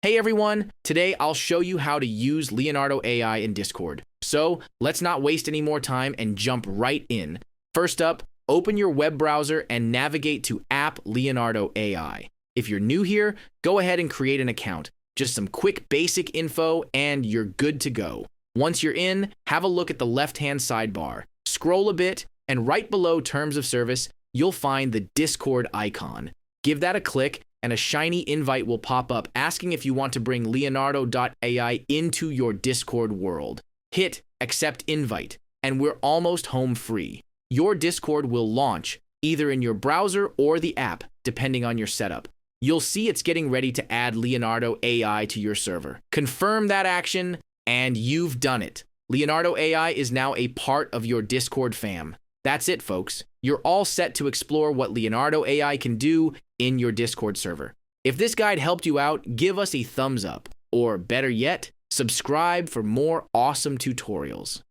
Hey everyone, today I'll show you how to use Leonardo AI in Discord. So let's not waste any more time and jump right in. First up, open your web browser and navigate to app Leonardo AI. If you're new here, go ahead and create an account. Just some quick basic info and you're good to go. Once you're in, have a look at the left-hand sidebar. Scroll a bit and right below Terms of Service, you'll find the Discord icon. Give that a click and a shiny invite will pop up asking if you want to bring Leonardo.ai into your Discord world. Hit Accept Invite, and we're almost home free. Your Discord will launch, either in your browser or the app, depending on your setup. You'll see it's getting ready to add Leonardo AI to your server. Confirm that action, and you've done it. Leonardo AI is now a part of your Discord fam. That's it, folks. You're all set to explore what Leonardo AI can do in your Discord server. If this guide helped you out, give us a thumbs up, or better yet, subscribe for more awesome tutorials.